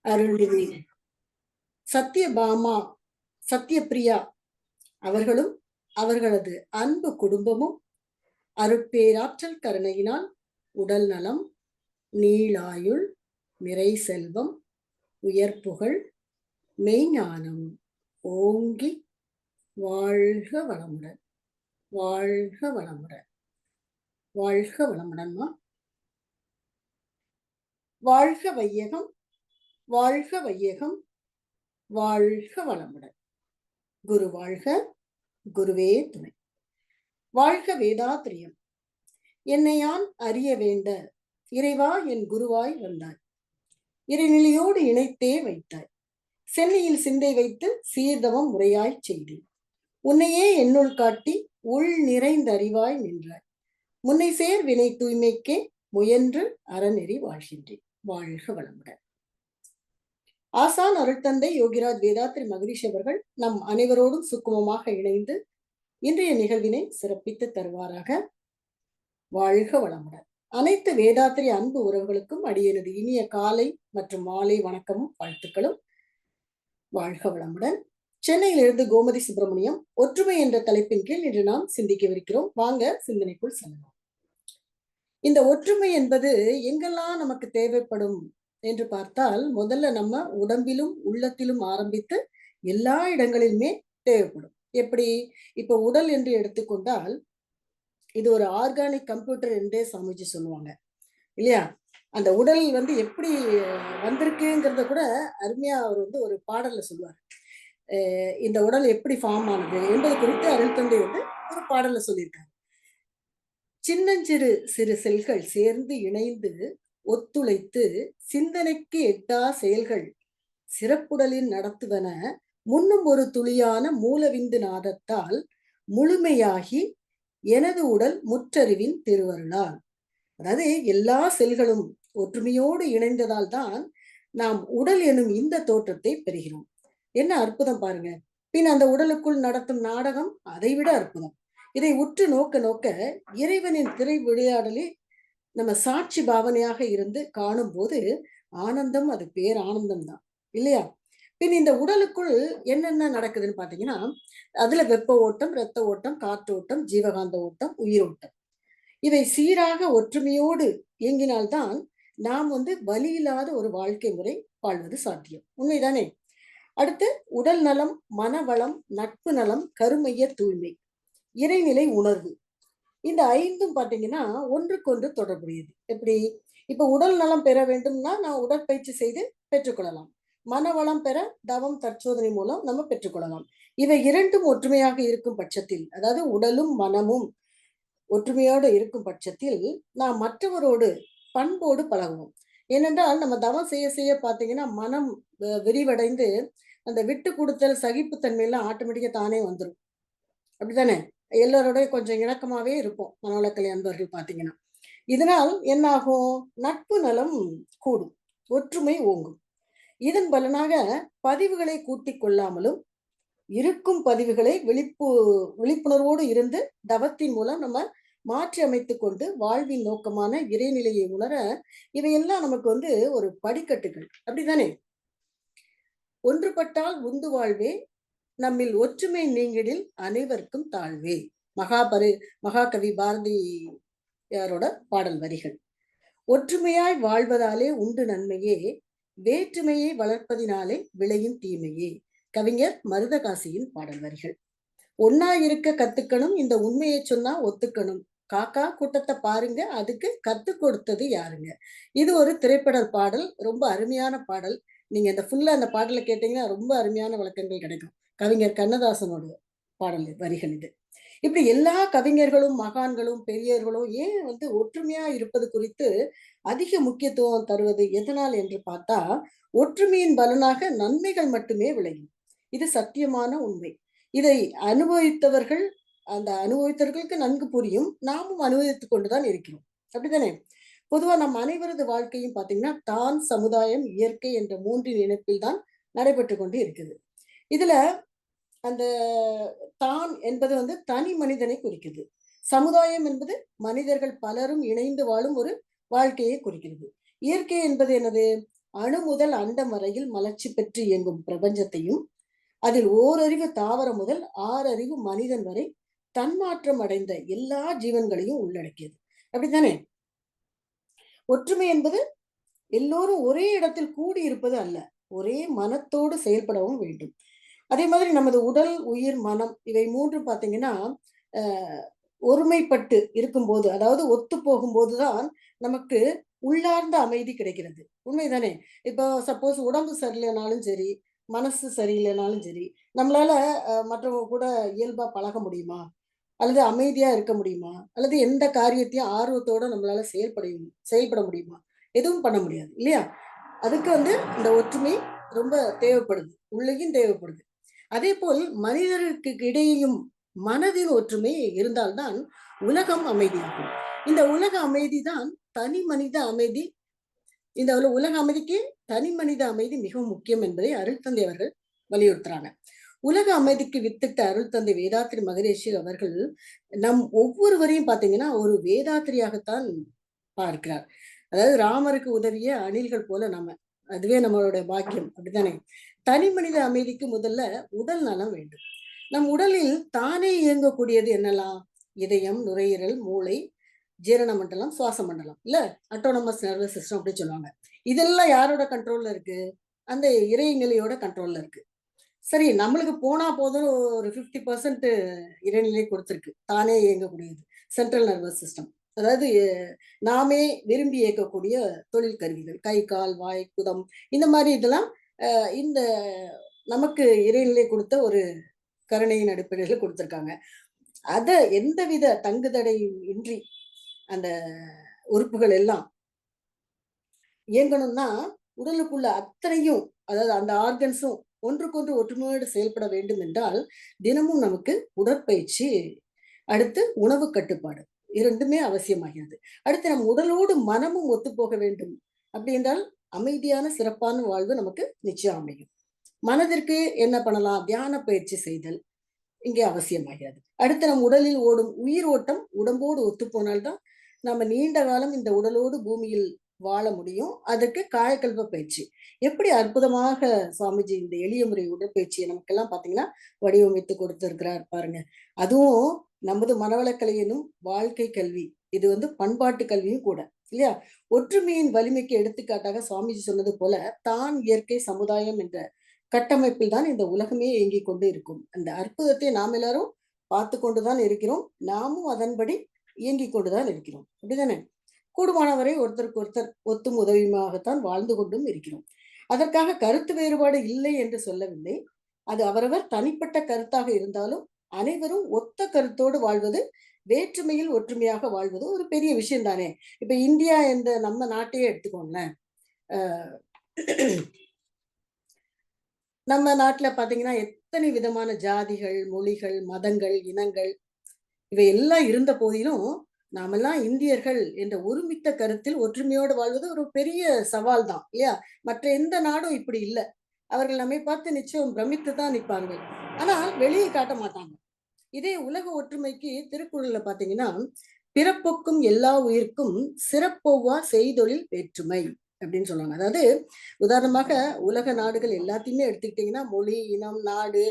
அருள்நிதி சத்யபாமா சத்யபிரியா அவர்களும் அவர்களது அன்பு குடும்பமும் அருட்பேராற்றல் கருணையினால் உடல் நலம், நீளாயுள், நிறை செல்வம், உயர்ப்புகழ், மெய்ஞானம் ஓங்கி வாழ்க வளமுடன், வாழ்க வளமுடன், வாழ்க வளமுடன்மா. வாழ்க வையகம், வாழ்க வையகம், வாழ்க வளமுடன். குரு வாழ்க, குருவே துணை. வாழ்க வேதாத்திரியம். என்னை யான் அறிய வேண்ட இறைவா என் குருவாய் வந்தாய். இறைநிலையோடு இணைத்தே வைத்தாய். சென்னையில் சிந்தை வைத்து சீர்தவம் முறையாய் செய்தேன். உன்னையே என்னுள் காட்டி உள் நிறைந்த அறிவாய் நின்றாய். முன்னை சேர் வினை தூய்மைக்கே முயன்று அறநெறி வாழ்கின்றேன். வாழ்க வளமுடன். ஆசான் அருட்தந்தை யோகிராஜ் வேதாத்ரி மகரிஷி அவர்கள் நம் அனைவரோடும் சுக்குமமாக இணைந்து இன்றைய நிகழ்வினை சிறப்பித்து தருவாராக. வாழ்க வளமுடன். அனைத்து வேதாத்திரி அன்பு உறவுகளுக்கும் அடியனது இனிய காலை மற்றும் மாலை வணக்கமும் வாழ்த்துக்களும். வாழ்க வளமுடன். சென்னையிலிருந்து கோமதி சுப்பிரமணியம். ஒற்றுமை என்ற தலைப்பின் கீழ் இன்று நாம் சிந்திக்கவிருக்கிறோம். வாங்க சிந்தனைக்குள் செல்லலாம். இந்த ஒற்றுமை என்பது எங்கெல்லாம் நமக்கு தேவைப்படும் என்று பார்த்தால், முதல்ல நம்ம உடம்பிலும் உள்ளத்திலும் ஆரம்பித்து எல்லா இடங்களிலுமே தேவைப்படும். எப்படி? இப்ப உடல் என்று எடுத்துக்கொண்டால் இது ஒரு ஆர்கானிக் கம்ப்யூட்டர் என்றே சாமிஜி சொல்லுவாங்க இல்லையா? அந்த உடல் எப்படி வந்திருக்குங்கிறத கூட அருமையா அவர் ஒரு பாடல்ல சொல்லுவார். இந்த உடல் எப்படி ஃபார்ம் ஆனது என்பது குறித்து அருள் தந்தை ஒரு பாடல்ல சொல்லியிருக்காங்க. சின்னஞ்சிறு சிறு செல்கள் சேர்ந்து இணைந்து ஒத்துழைத்து சிந்தனைக்கு எட்டா செயல்கள் சிறப்புடலில் நடத்துவன முன்னும் ஒரு துளியான மூலவிந்து நாதத்தால் முழுமையாகி எனது உடல் முற்றறிவின் திருவருளால். அதாவது எல்லா செல்களும் ஒற்றுமையோடு இணைந்ததால் தான் நாம் உடல் எனும் இந்த தோற்றத்தை பெறுகிறோம். என்ன அற்புதம் பாருங்க. பின் அந்த உடலுக்குள் நடத்தும் நாடகம் அதைவிட அற்புதம். இதை உற்று நோக்க நோக்க இறைவனின் திரை விளையாடலில் நம்ம சாட்சி பாவனையாக இருந்து காணும் போது ஆனந்தம், அது பேர் ஆனந்தம் தான் இல்லையா? பின் இந்த உடலுக்குள் என்னென்ன நடக்குதுன்னு பாத்தீங்கன்னா, அதுல வெப்ப ஓட்டம், இரத்த ஓட்டம், காற்று ஓட்டம், ஜீவகாந்த ஓட்டம், உயிரோட்டம், இவை சீராக ஒற்றுமையோடு இயங்கினால்தான் நாம் வலி இல்லாத ஒரு வாழ்க்கை முறை வாழ்வது சாத்தியம். உண்மைதானே? அடுத்து உடல் நலம், மனவளம், நட்பு நலம், கருமைய தூய்மை, இறைநிலை உணர்வு, இந்த ஐந்தும் பாத்தீங்கன்னா ஒன்றுக்கொன்று தொடர்புடையது. எப்படி? இப்ப உடல் நலம் பெற வேண்டும்னா நான் உடற்பயிற்சி செய்து பெற்றுக்கொள்ளலாம். மனவளம் பெற தவம் தற்சோதனை மூலம் நம்ம பெற்றுக்கொள்ளலாம். இவை இரண்டும் ஒற்றுமையாக இருக்கும் பட்சத்தில், அதாவது உடலும் மனமும் ஒற்றுமையோடு இருக்கும் பட்சத்தில் நாம் மற்றவரோடு பண்போடு பழகுவோம். ஏனென்றால் நம்ம தவம் செய்ய செய்ய பாத்தீங்கன்னா மனம் விரிவடைந்து அந்த விட்டு கொடுத்தல், சகிப்புத்தன்மையெல்லாம் ஆட்டோமேட்டிக்கா தானே வந்துடும். அப்படித்தானே? எல்லாரோடய கொஞ்சம் இணக்கமாவே இருப்போம் மனவளக்கலை அன்பர்கள் பாத்தீங்கன்னா. இதனால் என்ன ஆகும்? நட்பு நலம் கூடும், ஒற்றுமை ஓங்கும். இதன் பலனாக பதிவுகளை கூட்டிக் கொள்ளாமலும் இருக்கும் பதிவுகளை விழிப்புணர்வோடு இருந்து தவத்தின் மூலம் நம்ம மாற்றி அமைத்துக் கொண்டு வாழ்வின் நோக்கமான இறைநிலையை உணர இவையெல்லாம் நமக்கு ஒரு படிக்கட்டுகள். அப்படித்தானே? ஒன்றுபட்டால் உந்து வாழ்வே, நம்மில் ஒற்றுமை நீங்கிடில் அனைவருக்கும் தாழ்வே. மகாகவி பாரதியாரோட பாடல் வரிகள். ஒற்றுமையாய் வாழ்வதாலே உண்டு நன்மையே, வேற்றுமையை வளர்ப்பதினாலே விளையும் தீமையே. கவிஞர் மருதகாசியின் பாடல் வரிகள். ஒன்னா இருக்க கத்துக்கணும், இந்த உண்மையை சொன்னா ஒத்துக்கணும், காக்கா கூட்டத்தை பாருங்க, அதுக்கு கத்து கொடுத்தது யாருங்க. இது ஒரு திரைப்பட பாடல், ரொம்ப அருமையான பாடல். நீங்க இந்த ஃபுல்லா அந்த பாடலை கேட்டீங்கன்னா ரொம்ப அருமையான விளக்கங்கள் கிடைக்கும். கவிஞர் கண்ணதாசனோட பாடல் வரிகள் இது. இப்படி எல்லா கவிஞர்களும் மகான்களும் பெரியவர்களும் ஏன் ஒற்றுமையா இருப்பது குறித்து அதிக முக்கியத்துவம் தருவது எதனால் என்று பார்த்தா, ஒற்றுமையின் பலனாக நன்மைகள் மட்டுமே விளையும். இது சத்தியமான உண்மை. இதை அனுபவித்தவர்கள், அந்த அனுபவித்தவர்களுக்கு நன்கு புரியும். நாமும் அனுபவித்துக் கொண்டுதான் இருக்கிறோம். அப்படித்தானே? பொதுவா நம் அனைவரது வாழ்க்கையும் பாத்தீங்கன்னா தான், சமுதாயம், இயற்கை என்ற மூன்றின் இணைப்பில் தான் நடைபெற்று கொண்டு இருக்குது. இதுல அந்த தான் என்பது தனி மனிதனை குறிக்குது. சமுதாயம் என்பது மனிதர்கள் பலரும் இணைந்து வாழும் ஒரு வாழ்க்கையை குறிக்கிறது. இயற்கை என்பது என்னது? அணு முதல் அண்டம் வரையில் மலர்ச்சி பெற்று இயங்கும் பிரபஞ்சத்தையும், அதில் ஓரறிவு தாவரம் முதல் 6 அறிவு மனிதன் வரை தன்மாற்றம் அடைந்த எல்லா ஜீவன்களையும் உள்ளடக்கியது. அப்படித்தானே? ஒற்றுமை என்பது எல்லோரும் ஒரே இடத்தில் கூடி இருப்பது அல்ல, ஒரே மனத்தோடு செயல்படவும் வேண்டும். அதே மாதிரி நமது உடல், உயிர், மனம் இவை 3 பார்த்தீங்கன்னா, ஒருமைப்பட்டு இருக்கும்போது, அதாவது ஒத்து போகும்போதுதான் நமக்கு உள்ளார்ந்த அமைதி கிடைக்கிறது. உண்மைதானே? இப்போ சப்போஸ் உடம்பு சரியில்லைனாலும் சரி, மனசு சரியில்லைனாலும் சரி, நம்மளால மற்றவங்க கூட இயல்பா பழக முடியுமா? அல்லது அமைதியா இருக்க முடியுமா? அல்லது எந்த காரியத்தையும் ஆர்வத்தோட நம்மளால செயல்பட முடியுமா? எதுவும் பண்ண முடியாது. இல்லையா? அதுக்கு இந்த ஒற்றுமை ரொம்ப தேவைப்படுது. உள்ளேயும் தேவைப்படுது. அதேபோல் மனிதருக்கு இடையேயும் மனதின் ஒற்றுமை இருந்தால்தான் உலகம் அமைதியாகும். இந்த உலக அமைதிதான் தனி மனித அமைதி. இந்த உலக அமைதிக்கு தனி மனித அமைதி மிகவும் முக்கியம் என்பதை அருள் தந்தை அவர்கள் வலியுறுத்துறாங்க. உலக அமைதிக்கு வித்திட்ட அருள் தந்தை வேதாத்திரி மகரிஷி அவர்கள் நம் ஒவ்வொருவரையும் பார்த்தீங்கன்னா ஒரு வேதாத்திரியாகத்தான் பார்க்கிறார். அதாவது ராமருக்கு உதவிய அணில்கள் போல நம்ம, அதுவே நம்மளுடைய பாக்கியம். அப்படித்தானே? தனி மனித அமைதிக்கு முதல்ல உடல் நலம் வேண்டும். நம் உடலில் தானே இயங்கக்கூடியது என்னெல்லாம்? இதயம், நுரையீரல், மூளை, ஜீரண மண்டலம், சுவாச மண்டலம், இல்ல அட்டானமஸ் நர்வஸ் சிஸ்டம் அப்படி சொல்லுவாங்க. இதெல்லாம் யாரோட கண்ட்ரோல்ல இருக்கு? அந்த இறைநிலையோட கண்ட்ரோல்ல இருக்கு. சரி, நம்மளுக்கு போனா போதும் ஒரு 50% இறைநிலை கொடுத்திருக்கு, தானே இயங்கக்கூடியது சென்ட்ரல் நர்வஸ் சிஸ்டம். அதாவது நாமே விரும்பி இயக்கக்கூடிய தொழில் கருவிகள், கை, கால், வாய், குதம், இந்த மாதிரி இதெல்லாம் இந்த நமக்கு இறைநிலை கொடுத்த ஒரு கருணையின் அடிப்படையில் கொடுத்திருக்காங்க. அத எந்தவித தங்குதடையும் இன்றி அந்த உறுப்புகள் எல்லாம் இயங்கணும்னா உடலுக்குள்ள அத்தனையும், அதாவது அந்த ஆர்கன்ஸும் ஒன்றுக்கொன்று ஒற்றுமையோடு செயல்பட வேண்டும் என்றால் தினமும் நமக்கு உடற்பயிற்சி, அடுத்து உணவு கட்டுப்பாடு, இரண்டுமே அவசியமாகிறது. அடுத்து நம் உடலோடு மனமும் ஒத்து போக வேண்டும். அப்படி என்றால் அமைதியான சிறப்பான வாழ்வு நமக்கு நிச்சயம் அமையும். மனதிற்கு என்ன பண்ணலாம்? தியான பயிற்சி செய்தல் இங்கே அவசியமாகிறது. அடுத்து நம் உடலில் ஓடும் உயிர் ஓட்டம் உடம்போடு ஒத்து போனால்தான் நம்ம நீண்ட காலம் இந்த உடலோடு பூமியில் வாழ முடியும். அதற்கு காயக்கல்ப பயிற்சி எப்படி அற்புதமாக சுவாமிஜி இந்த எளிய முறை உடற்பயிற்சியை நமக்கெல்லாம் பார்த்தீங்கன்னா வடிவமைத்து கொடுத்திருக்கிறார் பாருங்க. அதுவும் நமது மனவளக்கலையினும் வாழ்க்கை கல்வி, இது பண்பாட்டு கல்வியும் கூட, இல்லையா? ஒற்றுமையின் வலிமைக்கு எடுத்துக்காட்டாக சுவாமிஜி சொன்னது போல தான், இயற்கை, சமுதாயம் என்ற கட்டமைப்பில் தான் இந்த உலகமே இயங்கிக் கொண்டு இருக்கும். அந்த அற்புதத்தை நாம் எல்லாரும் பார்த்து கொண்டுதான் இருக்கிறோம். நாமும் அதன்படி இயங்கிக் கொண்டுதான் இருக்கிறோம். அப்படிதானே? கூடுமானவரை ஒருத்தருக்கு ஒருத்தர் ஒத்தும் உதவியுமாகத்தான் வாழ்ந்து கொண்டும் இருக்கிறோம். அதற்காக கருத்து வேறுபாடு இல்லை என்று சொல்லவில்லை. அது அவரவர் தனிப்பட்ட கருத்தாக இருந்தாலும் அனைவரும் ஒத்த கருத்தோடு வாழ்வது, வேற்றுமையில் ஒற்றுமையாக வாழ்வது ஒரு பெரிய விஷயம் தானே. இப்ப இந்தியா என்ற நம்ம நாட்டையே எடுத்துக்கோங்களேன். நம்ம நாட்டுல பாத்தீங்கன்னா எத்தனை விதமான ஜாதிகள், மொழிகள், மதங்கள், இனங்கள் இவை எல்லாம் இருந்த போதிலும் நாமெல்லாம் இந்தியர்கள் என்ற ஒருமித்த கருத்தில் ஒற்றுமையோடு வாழ்வது ஒரு பெரிய சவால் தான், இல்லையா? மற்ற எந்த நாடும் இப்படி இல்லை. அவர்கள் நம்மை பார்த்து நிச்சயம் பிரமித்து தான் நிற்பார்கள். ஆனால் வெளியே காட்ட மாட்டாங்க. இதே உலக ஒற்றுமைக்கு திருக்குறள்ல பாத்தீங்கன்னா, பிறப்புக்கும் எல்லா உயிர்க்கும் சிறப்பொவ்வா செய்தொழில் வேற்றுமை அப்படின்னு சொல்லுவாங்க. அதாவது உதாரணமாக உலக நாடுகள் எல்லாத்தையுமே எடுத்துக்கிட்டீங்கன்னா மொழி, இனம், நாடு,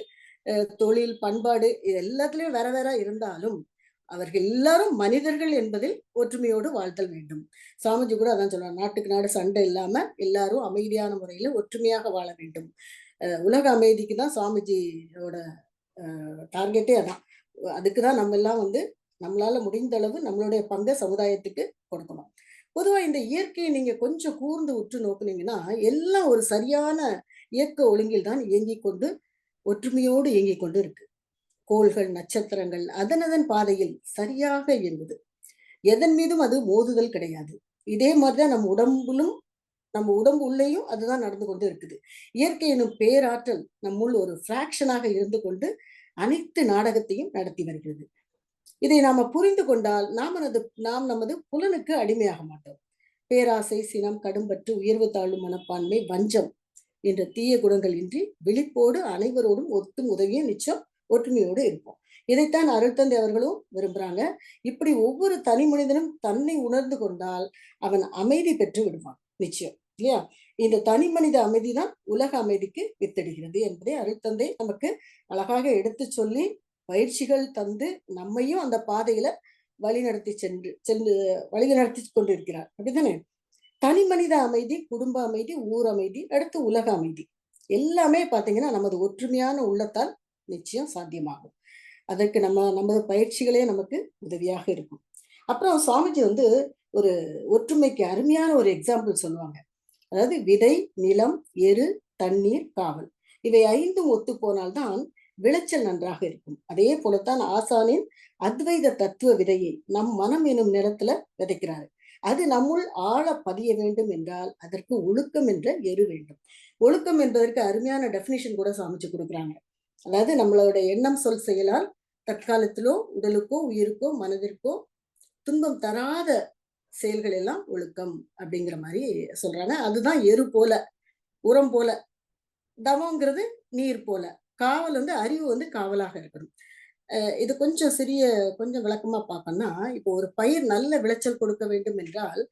தொழில், பண்பாடு இது எல்லாத்துலயும் வேற வேற இருந்தாலும் அவர்கள் எல்லாரும் மனிதர்கள் என்பதில் ஒற்றுமையோடு வாழ்த்தல் வேண்டும். சாமிஜி கூட அதான் சொல்றாங்க, நாட்டுக்கு நாடு சண்டை இல்லாம எல்லாரும் அமைதியான முறையில ஒற்றுமையாக வாழ வேண்டும். உலக அமைதிக்கு தான் சாமிஜியோட டார்கெட்டே அதான். அதுக்குதான் நம்ம எல்லாம் நம்மளால முடிந்த அளவு நம்மளுடைய பங்கை சமுதாயத்துக்கு கொடுக்கணும். பொதுவா இந்த இயற்கையை நீங்க கொஞ்சம் கூர்ந்து உற்று நோக்குனீங்கன்னா எல்லாம் ஒரு சரியான இயக்க ஒழுங்கில் தான் இயங்கிக் கொண்டு ஒற்றுமையோடு இயங்கிக் கொண்டு இருக்கு. கோள்கள், நட்சத்திரங்கள் அதன் பாதையில் சரியாக இயங்குது. எதன் மீதும் அது மோதுதல் கிடையாது. இதே மாதிரிதான் நம்ம உடம்பு உள்ளேயும் அதுதான் நடந்து கொண்டு இருக்குது. இயற்கை எனும் பேராற்றல் நம்முள் ஒரு பிராக்ஷனாக இருந்து கொண்டு அனைத்து நாடகத்தையும் நடத்தி வருகிறது. இதை நாம புரிந்து கொண்டால் நாம் நமது புலனுக்கு அடிமையாக மாட்டோம். பேராசை, சினம், கடும்பற்று, உயர்வு தாழ்வு மனப்பான்மை, வஞ்சம் என்ற தீய குணங்கள் இன்றி விழிப்போடு அனைவரோடும் ஒத்தும் உதவியும் நிச்சயம் ஒற்றுமையோடு இருப்போம். இதைத்தான் அருட்தந்தை அவர்களும் விரும்புறாங்க. இப்படி ஒவ்வொரு தனி மனிதனும் தன்னை உணர்ந்து கொண்டால் அவன் அமைதி பெற்று விடுவான் நிச்சயம். இல்லையா? இந்த தனி மனித அமைதிதான் உலக அமைதிக்கு வித்திடுகிறது என்பதை அருட்தந்தை நமக்கு அழகாக எடுத்து சொல்லி பயிற்சிகள் தந்து நம்மையும் அந்த பாதையில வழிநடத்தி வழிநடத்தி கொண்டிருக்கிறார். அப்படித்தானே? தனி மனித அமைதி, குடும்ப அமைதி, ஊர் அமைதி, அடுத்து உலக அமைதி எல்லாமே பாத்தீங்கன்னா நமது ஒற்றுமையான உள்ளத்தால் நிச்சயம் சாத்தியமாகும். அதற்கு நமது பயிற்சிகளே நமக்கு உதவியாக இருக்கும். அப்புறம் சுவாமிஜி ஒரு ஒற்றுமைக்கு அருமையான ஒரு எக்ஸாம்பிள் சொல்லுவாங்க. அதாவது விதை, நிலம், எரு, தண்ணீர், காவல் இவை 5ம் ஒத்து போனால்தான் விளைச்சல் நன்றாக இருக்கும். அதே போலத்தான் ஆசானின் அத்வைத தத்துவ விதையை நம் மனம் எனும் நிலத்துல விதைக்கிறாரு. அது நம்முள் ஆழ பதிய வேண்டும் என்றால் அதற்கு ஒழுக்கம் என்ற எரு வேண்டும். ஒழுக்கம் என்பதற்கு அருமையான டெபினிஷன் கூட சமைச்சு கொடுக்குறாங்க. அதாவது நம்மளோட எண்ணம், சொல், செயலால் தற்காலத்திலோ உடலுக்கோ உயிருக்கோ மனதிற்கோ துன்பம் தராத செயல்கள் எல்லாம் ஒழுக்கம் அப்படிங்கிற மாதிரி சொல்றாங்க. அதுதான் எரு போல, உரம் போல, தவங்கிறது நீர் போல, காவல் அறிவு காவலாக இருக்கணும். இது கொஞ்சம் விளக்கமா பார்க்கணும்னா, இப்போ ஒரு பயிர் நல்ல விளைச்சல் கொடுக்க வேண்டும் என்றால்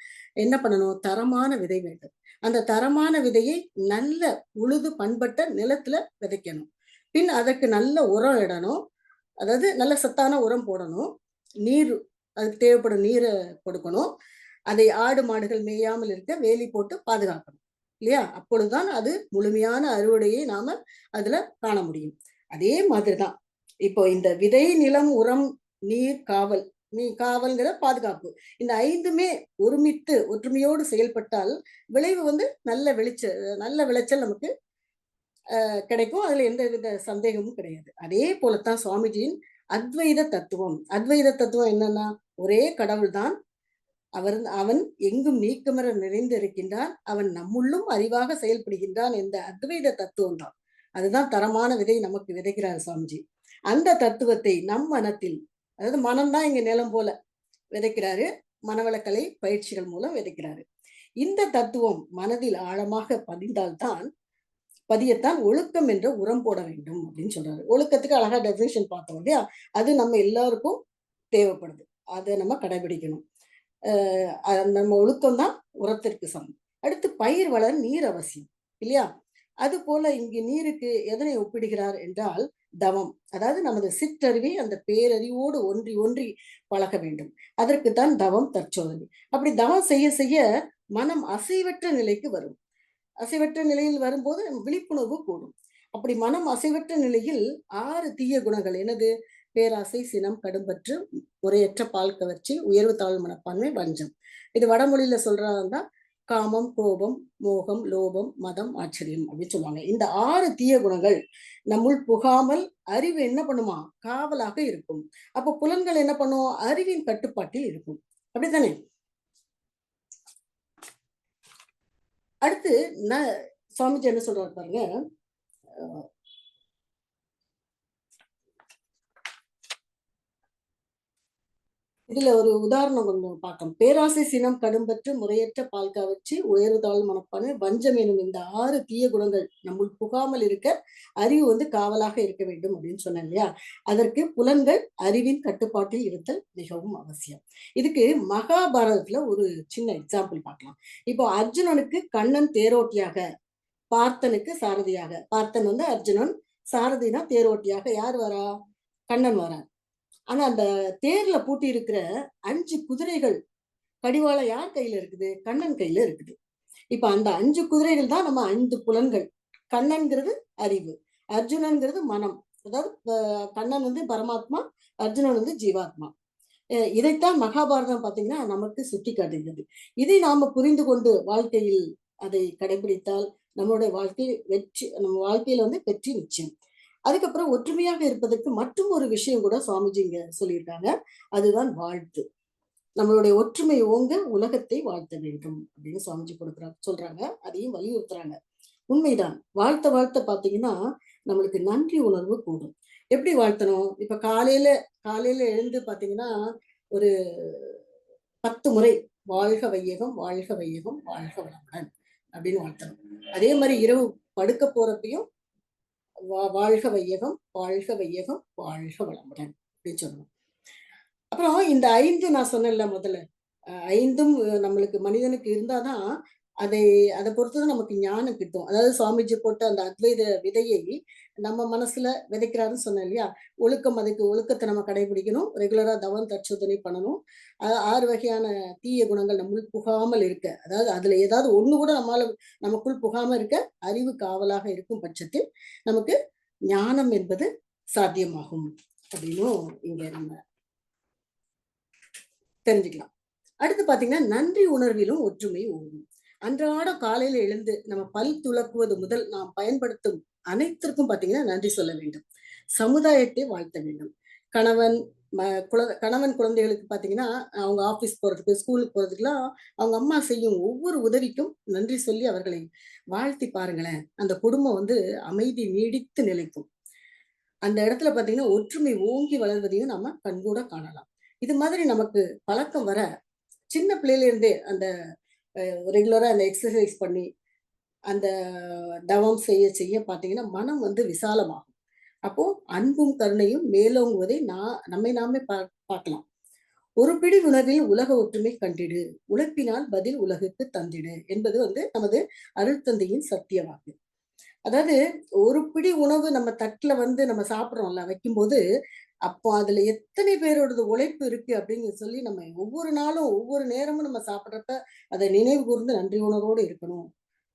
என்ன பண்ணணும்? தரமான விதை வேண்டும். அந்த தரமான விதையை நல்ல உழுது பண்பட்ட நிலத்துல விதைக்கணும். பின் அதற்கு நல்ல உரம் இடணும். அதாவது நல்ல சத்தான உரம் போடணும். நீர், அதுக்கு தேவைப்படும் நீரை கொடுக்கணும். அதை ஆடு மாடுகள் மேயாமல் இருக்க வேலி போட்டு பாதுகாக்கணும் இல்லையா? அப்பொழுதுதான் அது முழுமையான அறுவடையை நாம அதுல காண முடியும். அதே மாதிரிதான் இப்போ இந்த விதை, நிலம், உரம், நீர், காவல், காவல்ங்கிற பாதுகாப்பு, இந்த 5மே ஒருமித்து ஒற்றுமையோடு செயல்பட்டால் விளைவு நல்ல விளைச்சல் நமக்கு கிடைக்கும். அதுல எந்த வித சந்தேகமும் கிடையாது. அதே போலத்தான் சுவாமிஜியின் அத்வைத தத்துவம். அத்வைத தத்துவம் என்னன்னா, ஒரே கடவுள் தான், அவன் எங்கும் நீக்கமர நிறைந்து இருக்கின்றான், அவன் நம்முள்ளும் அறிவாக செயல்படுகின்றான் என்ற அத்வைத தத்துவம் தான். அதுதான் தரமான விதை நமக்கு விதைக்கிறார் சுவாமிஜி. அந்த தத்துவத்தை நம் மனத்தில், அதாவது மனம்தான் இங்க நிலம் போல விதைக்கிறாரு. மனவளக்கலை பயிற்சிகள் மூலம் விதைக்கிறாரு. இந்த தத்துவம் மனதில் ஆழமாக பதியத்தான் ஒழுக்கம் என்ற உரம் போட வேண்டும் அப்படின்னு சொல்றாரு. ஒழுக்கத்துக்கு அழகா டெபினிஷன் பார்த்தோம் இல்லையா? அது நம்ம எல்லாருக்கும் தேவைப்படுது. அதை நம்ம கடைபிடிக்கணும். நம்ம ஒழுக்கம் தான் உரத்திற்கு சமம். அடுத்து பயிர் வளர நீர் அவசியம் இல்லையா? அது போல இங்கு நீருக்கு எதனை ஒப்பிடுகிறார் என்றால் தவம். அதாவது நமது சிற்றறிவை அந்த பேரறிவோடு ஒன்றி ஒன்றி பழக வேண்டும். அதற்குத்தான் தவம், தற்சோதனை. அப்படி தவம் செய்ய செய்ய மனம் அசைவற்ற நிலைக்கு வரும். அசைவற்ற நிலையில் வரும்போது விழிப்புணர்வு கூடும். அப்படி மனம் அசைவற்ற நிலையில் 6 தீய குணங்கள், என்னது? பேராசை, சினம், கடும்பற்று, முறையற்ற பால் கவர்ச்சி, உயர்வு தாழ்வு மனப்பான்மை, வஞ்சம். இது வடமொழியில சொல்றதா காமம், கோபம், மோகம், லோபம், மதம், ஆச்சரியம் அப்படின்னு சொல்லுவாங்க. இந்த 6 தீய குணங்கள் நம்முள் புகாமல் அறிவு என்ன பண்ணுமா? காவலாக இருக்கும். அப்ப புலன்கள் என்ன பண்ணும்? அறிவின் கட்டுப்பாட்டில் இருக்கும். அப்படித்தானே? அடுத்து சுவாமிஜி என்ன சொல்றாரு பாருங்க. இதுல ஒரு உதாரணம் கொஞ்சம் பார்க்கலாம். பேராசை, சினம், கடும்பற்று, முறையற்ற பால் கவர்ச்சி, உயர்வுதாழ் மனப்பான்மை, வஞ்சம் எனும் இந்த 6 தீய குணங்கள் நம்முள் புகாமல் இருக்க அறிவு காவலாக இருக்க வேண்டும் அப்படின்னு சொன்னேன் இல்லையா? அதற்கு புலன்கள் அறிவின் கட்டுப்பாட்டில் இருத்தல் மிகவும் அவசியம். இதுக்கு மகாபாரதத்துல ஒரு சின்ன எக்ஸாம்பிள் பார்க்கலாம். இப்போ அர்ஜுனனுக்கு கண்ணன் தேரோட்டியாக, பார்த்தனுக்கு சாரதியாக. பார்த்தன் அர்ஜுனன், சாரதினா தேரோட்டியாக யார் வரா? கண்ணன் வரா. ஆனா அந்த தேர்ல பூட்டி இருக்கிற 5 குதிரைகள் கடிவாளம் யார் கையில இருக்குது? கண்ணன் கையில இருக்குது. இப்ப அந்த 5 குதிரைகள் தான் நம்ம 5 புலன்கள். கண்ணன்கிறது அறிவு, அர்ஜுனன்கிறது மனம். அதாவது கண்ணன் பரமாத்மா, அர்ஜுனன் ஜீவாத்மா. இதைத்தான் மகாபாரதம் பாத்தீங்கன்னா நமக்கு சுட்டி காட்டுகிறது. இதை நாம புரிந்து கொண்டு வாழ்க்கையில் அதை கடைபிடித்தால் நம்மளுடைய நம்ம வாழ்க்கையில வெற்றி நிச்சயம். அதுக்கப்புறம் ஒற்றுமையாக இருப்பதற்கு மற்றும் ஒரு விஷயம் கூட சுவாமிஜி இங்க சொல்லியிருக்காங்க. அதுதான் வாழ்த்து. நம்மளுடைய ஒற்றுமை ஓங்க உலகத்தை வாழ்த்த வேண்டும் அப்படின்னு சுவாமிஜி சொல்றாங்க. அதையும் வலியுறுத்துறாங்க. உண்மைதான். வாழ்த்த பாத்தீங்கன்னா நம்மளுக்கு நன்றி உணர்வு கூடும். எப்படி வாழ்த்தணும்? இப்ப காலையில எழுந்து பாத்தீங்கன்னா ஒரு 10 முறை வாழ்க வையகம், வாழ்க வையகம், வாழ்க வளமுடன் அப்படின்னு வாழ்த்தணும். அதே மாதிரி இரவு படுக்க போறப்பையும் வாழ்க வையகம், வாழ்க வையகம், வாழ்க வளமுடன் அப்படின்னு சொல்லணும். அப்புறம் இந்த 5 நான் சொன்னேன்ல முதல்ல, 5ம் நம்மளுக்கு மனிதனுக்கு இருந்தாதான் அதை பொறுத்துதான் நமக்கு ஞானம் கிட்டும். அதாவது சுவாமிஜி போட்ட அந்த அத்வைத விதையை நம்ம மனசுல விதைக்கிறாருன்னு சொன்னேன் இல்லையா? அதுக்கு ஒழுக்கத்தை நம்ம கடைபிடிக்கணும். ரெகுலரா தவம் தட்சோதனை பண்ணணும். 6 வகையான தீய குணங்கள் நம்முள் புகாமல் இருக்க, அதாவது அதுல ஏதாவது ஒண்ணு கூட நமக்குள் புகாம இருக்க அறிவு காவலாக இருக்கும் பட்சத்தில் நமக்கு ஞானம் என்பது சாத்தியமாகும் அப்படின்னும் இங்க நம்ம தெரிஞ்சுக்கலாம். அடுத்து பாத்தீங்கன்னா, நன்றி உணர்விலும் ஒற்றுமை ஓடும். அன்றாடம் காலையில எழுந்து நம்ம பல் துலக்குவது முதல் நாம் பயன்படுத்தும் அனைத்திற்கும் பாத்தீங்கன்னா நன்றி சொல்ல வேண்டும். சமுதாயத்தை வாழ்த்த வேண்டும். கணவன் கணவன் குழந்தைகளுக்கு பாத்தீங்கன்னா, அவங்க ஆபீஸ் போறதுக்கு, ஸ்கூலுக்கு போறதுக்குலாம் அவங்க அம்மா செய்யும் ஒவ்வொரு உதவிக்கும் நன்றி சொல்லி அவர்களை வாழ்த்தி பாருங்களேன். அந்த குடும்பம் வந்து அமைதி நீடித்து நிலைக்கும். அந்த இடத்துல பாத்தீங்கன்னா, ஒற்றுமை ஓங்கி வளர்வதையும் நம்ம கண்கூட காணலாம். இது மாதிரி நமக்கு பழக்கம் வர சின்ன பிள்ளையில இருந்தே அந்த ரெகுலரா அந்த எக்ஸசைஸ் பண்ணி அந்த தவம் செய்ய செய்ய பாத்தீங்கன்னா மனம் வந்து விசாலமாகும். அப்போ அன்பும் கருணையும் மேலோங்குவதை நம்மை நாமே பார்க்கலாம். ஒரு பிடி உணவில் உலக ஒற்றுமை கண்டிடு, உழைப்பினால் பதில் உலகுக்கு தந்திடு என்பது வந்து நமது அருட்தந்தையின் சத்திய வாக்கு. அதாவது ஒரு பிடி உணவு நம்ம தட்டுல வந்து நம்ம சாப்பிடுறோம்ல வைக்கும்போது, அப்போ அதுல எத்தனை பேரோடது உழைப்பு இருக்கு அப்படின்னு சொல்லி நம்ம ஒவ்வொரு நாளும் ஒவ்வொரு நேரமும் நம்ம சாப்பிடுறப்ப அதை நினைவு கூர்ந்து நன்றி உணர்வோடு இருக்கணும்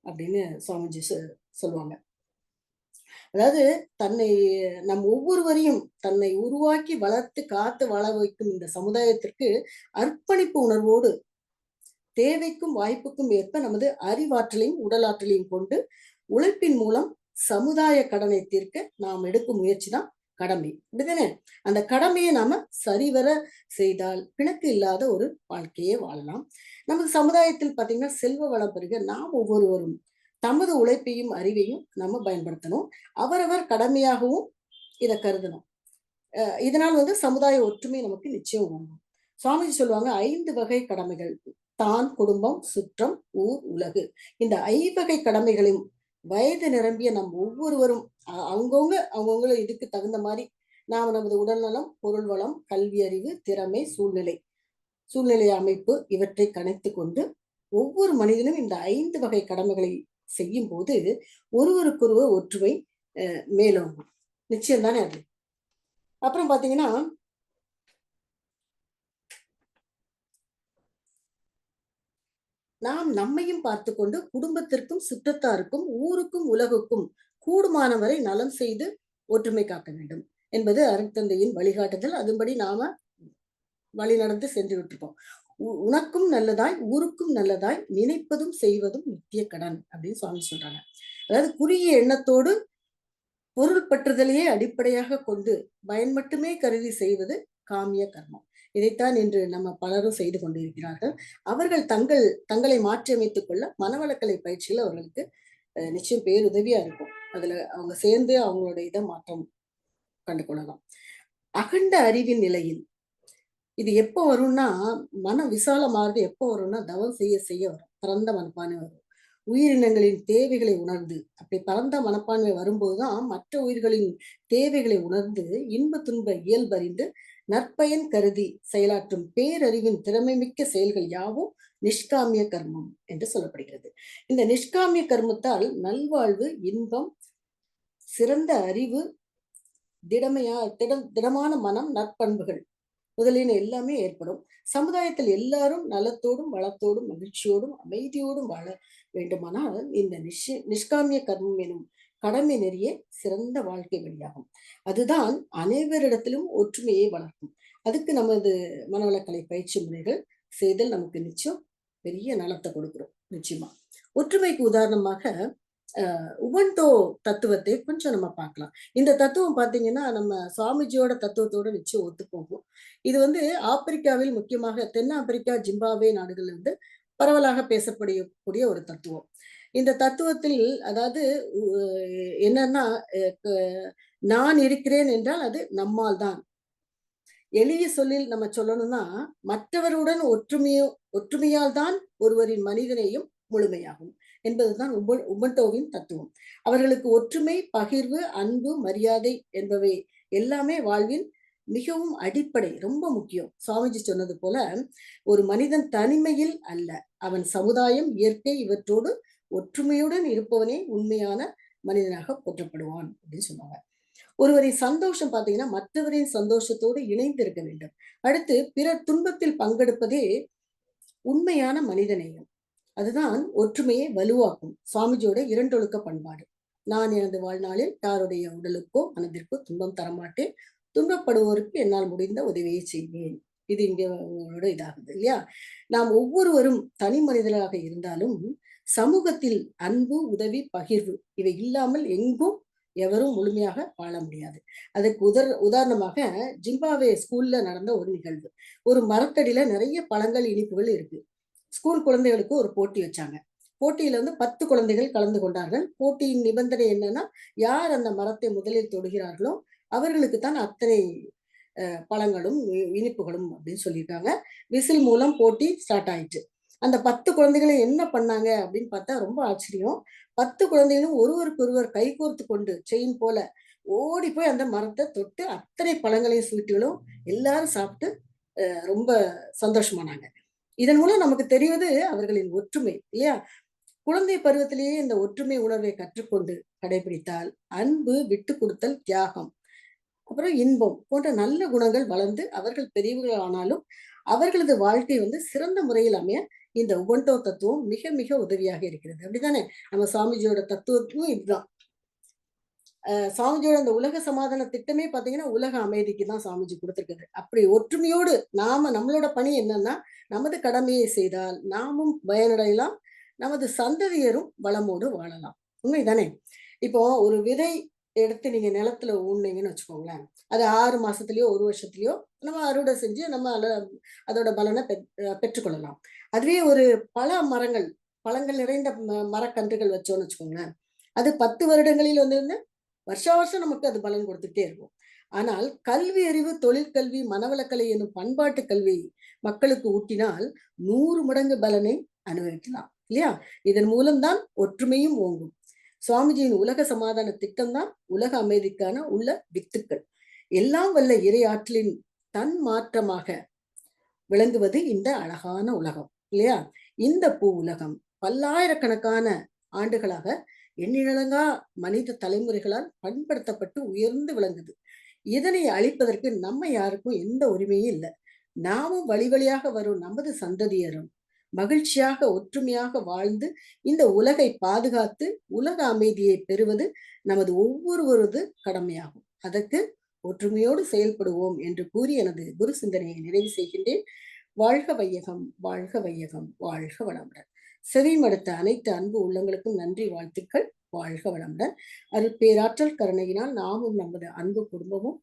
அப்படின்னு சுவாமிஜி சொல்லுவாங்க. அதாவது தன்னை நம் ஒவ்வொருவரையும் தன்னை உருவாக்கி வளர்த்து காத்து வாழ வைக்கும் இந்த சமுதாயத்திற்கு அர்ப்பணிப்பு உணர்வோடு தேவைக்கும் வாய்ப்புக்கும் ஏற்ப நமது அறிவாற்றலையும் உடலாற்றலையும் கொண்டு உழைப்பின் மூலம் சமுதாய கடனை தீர்க்க நாம் எடுக்கும் முயற்சி தான் கடமை. அப்படிதானே? அந்த கடமையை நாம சரிவர செய்தால் பிணக்கு இல்லாத ஒரு வாழ்க்கையே வாழலாம். நமது சமுதாயத்தில் பாத்தீங்கன்னா செல்வ வளம் பெருக நாம் ஒவ்வொருவரும் தமது உழைப்பையும் அறிவையும் நம்ம பயன்படுத்தணும். அவரவர் கடமையாகவும் இதை கருதணும். இதனால் வந்து சமுதாய ஒற்றுமை நமக்கு நிச்சயம் வரும். சுவாமிஜி சொல்லுவாங்க 5 வகை கடமைகள். தான், குடும்பம், சுற்றம், ஊர், உலகு. இந்த 5 வகை கடமைகளையும் வயது நிரம்பிய நம் ஒவ்வொருவரும் அவங்கவுங்க இதுக்கு தகுந்த மாதிரி நாம் நமது உடல்நலம், பொருள் வளம், கல்வி அறிவு, திறமை, சூழ்நிலை அமைப்பு இவற்றை கணைத்து கொண்டு ஒவ்வொரு மனிதனும் இந்த 5 வகை கடமைகளை செய்யும் போது ஒருவருக்கொருவர் ஒற்றுமை மேலோங்கும். நிச்சயம் தானே அது. அப்புறம் பாத்தீங்கன்னா நாம் நம்மையும் பார்த்து கொண்டு குடும்பத்திற்கும் சுற்றத்தாருக்கும் ஊருக்கும் உலகுக்கும் கூடுமானவரை நலம் செய்து ஒற்றுமை காக்க வேண்டும் என்பது அருட்தந்தையின் வழிகாட்டுதல். அதன்படி நாம வழி நடந்து சென்று விட்டுருக்கோம். உனக்கும் நல்லதாய் ஊருக்கும் நல்லதாய் நினைப்பதும் செய்வதும் நித்திய கடன் அப்படின்னு சுவாமி சொல்றாங்க. அதாவது குறுகிய எண்ணத்தோடு பொருள் பற்றுதலையே அடிப்படையாக கொண்டு பயன் மட்டுமே கருதி செய்வது காமிய கர்மம். இதைத்தான் இன்று நம்ம பலரும் செய்து கொண்டிருக்கிறார்கள். அவர்கள் தங்களை மாற்றி அமைத்துக் கொள்ள மனவளக்கலை பயிற்சியில் அவர்களுக்கு நிச்சயம் பேருதவியா இருக்கும். அதுல அவங்க சேர்ந்து அவங்களோட இதை மாற்றம் கண்டு கொள்ளலாம். அகண்ட அறிவின் நிலையில் இது எப்போ வரும்னா, மனம் விசாலமானது எப்போ வரும்னா தவம் செய்ய செய்ய வரும். பரந்த மனப்பான்மை வரும். உயிரினங்களின் தேவைகளை உணர்ந்து அப்படி பரந்த மனப்பான்மை வரும்போதுதான் மற்ற உயிர்களின் தேவைகளை உணர்ந்து இன்ப துன்ப இயல்பறிந்து நற்பயன் கருதி செயலாற்றும் பேரறிவின் திறமை மிக்க செயல்கள் யாவும் நிஷ்காமிய கர்மம் என்று சொல்லப்படுகிறது. இந்த நிஷ்காமிய கர்மத்தால் நல்வாழ்வு, இன்பம், சிறந்த அறிவு, திடமான மனம், நற்பண்புகள் முதலின எல்லாமே ஏற்படும். சமுதாயத்தில் எல்லாரும் நலத்தோடும் வளத்தோடும் மகிழ்ச்சியோடும் அமைதியோடும் வாழ வேண்டுமானால் இந்த நிஷ்காமிய கர்மம் எனும் கடமை நெறிய சிறந்த வாழ்க்கை வழியாகும். அதுதான் அனைவரிடத்திலும் ஒற்றுமையை வளர்க்கும். அதுக்கு நமது மனவளக்கலை பயிற்சி முறைகள் செய்தல் நமக்கு நிச்சயம் பெரிய நலத்தை கொடுக்கிறோம். நிச்சயமா ஒற்றுமைக்கு உதாரணமாக உபண்டோ தத்துவத்தை கொஞ்சம் நம்ம பார்க்கலாம். இந்த தத்துவம் பார்த்தீங்கன்னா நம்ம சுவாமிஜியோட தத்துவத்தோட நிச்சயம் ஒத்து போகும். இது வந்து ஆப்பிரிக்காவில் முக்கியமாக தென்னாப்பிரிக்கா, ஜிம்பாவே நாடுகள்ல வந்து பரவலாக பேசப்படக்கூடிய ஒரு தத்துவம். இந்த தத்துவத்தில் அதாவது என்னன்னா நான் இருக்கிறேன் என்றால் அது நம்மால் தான். எளிய சொல்லில் நம்ம சொல்லணும்னா மற்றவருடன் ஒற்றுமையால் தான் ஒருவரின் மனிதனையும் முழுமையாகும் என்பதுதான் உபண்டோவின் தத்துவம். அவர்களுக்கு ஒற்றுமை, பகிர்வு, அன்பு, மரியாதை என்பவை எல்லாமே வாழ்வின் மிகவும் அடிப்படை, ரொம்ப முக்கியம். சுவாமிஜி சொன்னது போல, ஒரு மனிதன் தனிமையில் அல்ல, அவன் சமுதாயம், இயற்கை இவற்றோடு ஒற்றுமையுடன் இருப்பவனே உண்மையான மனிதனாக போற்றப்படுவான் அப்படின்னு சொன்னாங்க. ஒருவரின் சந்தோஷம் பாத்தீங்கன்னா மற்றவரின் சந்தோஷத்தோடு இணைந்து இருக்க வேண்டும். அடுத்து பிறர் துன்பத்தில் பங்கெடுப்பதே உண்மையான மனிதநேயம். அதுதான் ஒற்றுமையை வலுவாக்கும். சுவாமிஜியோட இரண்டொழுக்க பண்பாடு. நான் எனது வாழ்நாளில் யாருடைய உடலுக்கோ மனதிற்கோ துன்பம் தரமாட்டேன், துன்பப்படுவோருக்கு என்னால் முடிந்த உதவியை செய்வேன். இது இங்க உங்களோட இதாகுது இல்லையா? நாம் ஒவ்வொருவரும் தனி மனிதர்களாக இருந்தாலும் சமூகத்தில் அன்பு, உதவி, பகிர்வு இவை இல்லாமல் எங்கும் எவரும் முழுமையாக வாழ முடியாது. அதுக்கு உதாரணமாக ஜிம்பாவே ஸ்கூல்ல நடந்த ஒரு நிகழ்வு. ஒரு மரத்தடியில நிறைய பழங்கள், இனிப்புகள் இருக்கு. ஸ்கூல் குழந்தைகளுக்கு ஒரு போட்டி வச்சாங்க. போட்டியில 10 குழந்தைகள் கலந்து கொண்டார்கள். போட்டியின் நிபந்தனை என்னன்னா, யார் அந்த மரத்தை முதலில் தொடுகிறார்களோ அவர்களுக்கு தான் அத்தனை பழங்களும் இனிப்புகளும் அப்படின்னு சொல்லியிருக்காங்க. விசில் மூலம் போட்டி ஸ்டார்ட் ஆயிடுச்சு. அந்த 10 குழந்தைகளும் என்ன பண்ணாங்க அப்படின்னு பார்த்தா ரொம்ப ஆச்சரியம். 10 குழந்தைகளும் ஒருவருக்கொருவர் கைகோர்த்து கொண்டு செயின் போல ஓடி போய் அந்த மரத்தை தொட்டு அத்தனை பழங்களையும் ஸ்வீட்டுகளும் எல்லாரும் சாப்பிட்டு ரொம்ப சந்தோஷமானாங்க. இதன் மூலம் நமக்கு தெரிவது அவர்களின் ஒற்றுமை இல்லையா? குழந்தை பருவத்திலேயே இந்த ஒற்றுமை உணர்வை கற்றுக்கொண்டு கடைபிடித்தால் அன்பு, விட்டு கொடுத்தல், தியாகம், அப்புறம் இன்பம் போன்ற நல்ல குணங்கள் வளர்ந்து அவர்கள் பெரியவர்கள் ஆனாலும் அவர்களது வாழ்க்கை சிறந்த முறையில் அமைய இந்த உபண்டோ தத்துவம் மிக மிக உதவியாக இருக்கிறது. அப்படித்தானே? நம்ம சுவாமிஜியோட தத்துவத்தும் இதுதான். சுவாமிஜியோட அந்த உலக சமாதான திட்டமே பாத்தீங்கன்னா உலக அமைதிக்கு தான் சுவாமிஜி கொடுத்திருக்குது. அப்படி ஒற்றுமையோடு நம்மளோட பணி என்னன்னா, நமது கடமையை செய்தால் நாமும் பயனடையலாம், நமது சந்ததியரும் வளமோடு வாழலாம். உண்மைதானே? இப்போ ஒரு விதை எடுத்து நீங்க நிலத்துல ஊன்னீங்கன்னு வச்சுக்கோங்களேன், அது 6 மாசத்துலயோ 1 வருஷத்துலயோ நம்ம அறுவடை செஞ்சு நம்ம அதோட பலனை பெற்றுக்கொள்ளலாம். அதுவே ஒரு பல மரங்கள், பழங்கள் நிறைந்த மரக்கன்றுகள் வச்சோம்னு வச்சுக்கோங்களேன், அது 10 வருடங்களில் வருஷா வருஷம் நமக்கு அது பலன் கொடுத்துட்டே இருக்கும். ஆனால் கல்வி அறிவு, தொழிற்கல்வி, மனவளக்கலை என்னும் பண்பாட்டு கல்வி மக்களுக்கு ஊட்டினால் 100 மடங்கு பலனை அனுபவிக்கலாம் இல்லையா? இதன் மூலம்தான் ஒற்றுமையும் ஓங்கும். சுவாமிஜியின் உலக சமாதான திட்டம் தான் உலக அமைதிக்கான உள்ள வித்துக்கள். எல்லாம் வல்ல இறை ஆற்றலின் தன் மாற்றமாக விளங்குவது இந்த அழகான உலகம் இல்லையா? இந்த பூ உலகம் பல்லாயிரக்கணக்கான ஆண்டுகளாக எண்ணிலடங்கா மனித தலைமுறைகளால் பண்படுத்தப்பட்டு உயர்ந்து விளங்குது. இதனை அழிப்பதற்கு நம்ம யாருக்கும் எந்த உரிமையும் இல்லை. நாமும் வழி வழியாக வரும் நமது சந்ததியரும் மகிழ்ச்சியாக ஒற்றுமையாக வாழ்ந்து இந்த உலகை பாதுகாத்து உலக அமைதியை பெறுவது நமது ஒவ்வொருவரது கடமையாகும். அதற்கு ஒற்றுமையோடு செயல்படுவோம் என்று கூறி எனது குரு சிந்தனையை நிறைவு செய்கின்றேன். வாழ்க வையகம், வாழ்க வையகம், வாழ்க வளமுடன். செவிமடுத்த அனைத்து அன்பு உள்ளங்களுக்கும் நன்றி, வாழ்த்துக்கள். வாழ்க வளமுடன். பேராற்றல் கருணையினால் நாமும் நமது அன்பு குடும்பமும்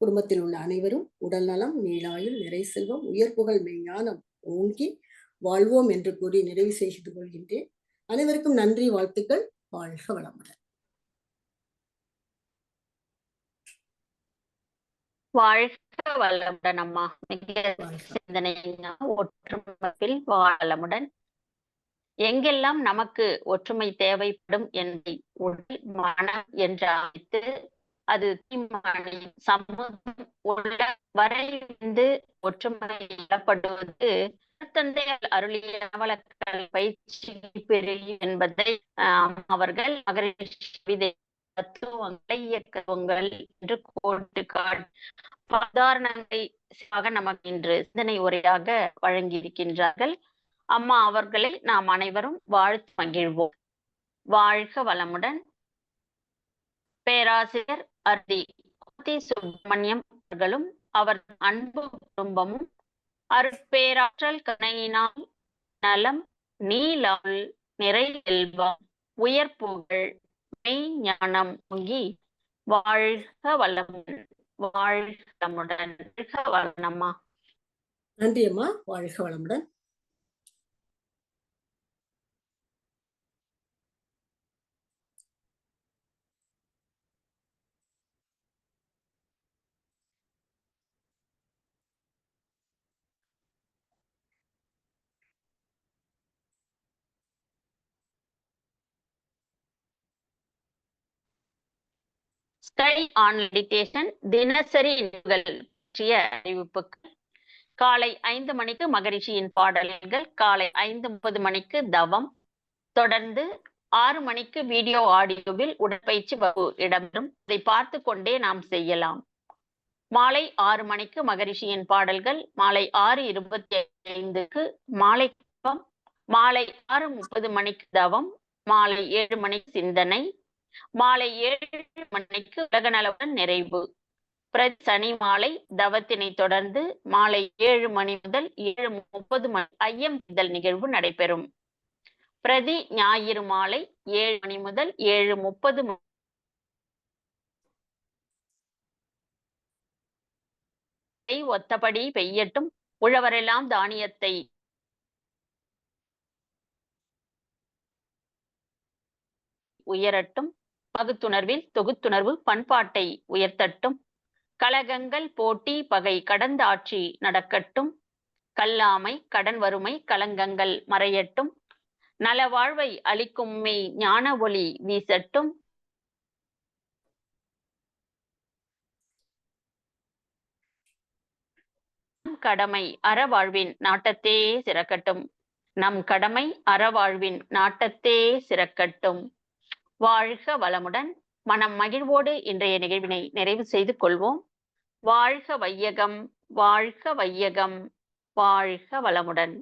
குடும்பத்தில் உள்ள அனைவரும் உடல் நலம், நீளாயுள், நிறை செல்வம், உயர்ப்புகள், மெய்ஞானம் ஓங்கி வாழ்வோம் என்று கூறி நிறைவு செய்து கொள்கின்றேன். அனைவருக்கும் நன்றி, வாழ்த்துக்கள். வாழ்க வளமுடன். வாழ்க வளமுடன் அம்மா. சிந்தனை ஒற்றுமையில் வளமுடன். எங்கெல்லாம் நமக்கு ஒற்றுமை தேவைப்படும் என்பதை உடல், மனம் என்று அமைத்து அது சமூகம் உள்ள வரை ஒற்றுமை இடப்படுவது தந்தையால் அருளிய பயிற்சி பெருகி என்பதை அவர்கள் மகரிஷி தத்துவங்களை, இயக்கங்கள் என்று கோட்டு உதாரணங்களை நமக்கு இன்று சிந்தனை உரையாக வழங்கியிருக்கின்றார்கள். அம்மா அவர்களை நாம் அனைவரும் வாழ்த்து மகிழ்வோம். வாழ்க வளமுடன். பேராசிரியர் அருதி சுப்பிரமணியம் அவர்களும் அவர் அன்பு குடும்பமும் அருட்பேராற்றல் கருணையினால் நலம், நீளால், நிறை செல்வம், உயர் புகழ், மெய் ஞானம் ஓங்கி வாழ்க வளமுடன். வாழ்க வளமுடன். வாழ்க வளமம்மா. நன்றி அம்மா. வாழ்க வளமுடன். ஸ்கை ஆன் மெடிடேஷன் தினசரி நிகழ்வுகள் பற்றிய அறிவிப்புக்கு காலை 5 மணிக்கு மகரிஷியின் பாடல்கள், காலை 5:30 மணிக்கு தவம், தொடர்ந்து 6 மணிக்கு வீடியோ ஆடியோவில் உடற்பயிற்சி வகுப்பு இடம்பெறும். இதை பார்த்து கொண்டே நாம் செய்யலாம். மாலை 6 மணிக்கு மகரிஷியின் பாடல்கள், மாலை 6:25க்கு மாலை தவம், மாலை 6:30 மணிக்கு தவம், மாலை 7 மணிக்கு சிந்தனை, மாலை 7 மணிக்கு உலக நலவுடன் நிறைவு. பிரதி சனி மாலை தவத்தினை தொடர்ந்து மாலை 7 மணி முதல் 7:30 மணி ஐயம் தீர்த்தல் நிகழ்வு நடைபெறும். பிரதி ஞாயிறு மாலை 7 மணி முதல் 7:30 மணி ஒத்தபடி பெய்யட்டும், உழவரெல்லாம் தானியத்தை உயரட்டும், பகுத்துணர்வில் தொகுத்துணர்வு பண்பாட்டை உயர்த்தட்டும், கலகங்கள் போட்டி பகை கடந்த ஆட்சி நடக்கட்டும், கல்லாமை கடன் வறுமை கலங்கங்கள் மறையட்டும், நலவாழ்வை அளிக்கும் மெய் ஞான ஒளி வீசட்டும், கடமை அறவாழ்வின் நாட்டத்தே சிறக்கட்டும், நம் கடமை அறவாழ்வின் நாட்டத்தே சிறக்கட்டும். வாழ்க வளமுடன். மனம் மகிழ்வோடு இன்றைய நிகழ்வினை நிறைவு செய்து கொள்வோம். வாழ்க வையகம், வாழ்க வையகம், வாழ்க வளமுடன்.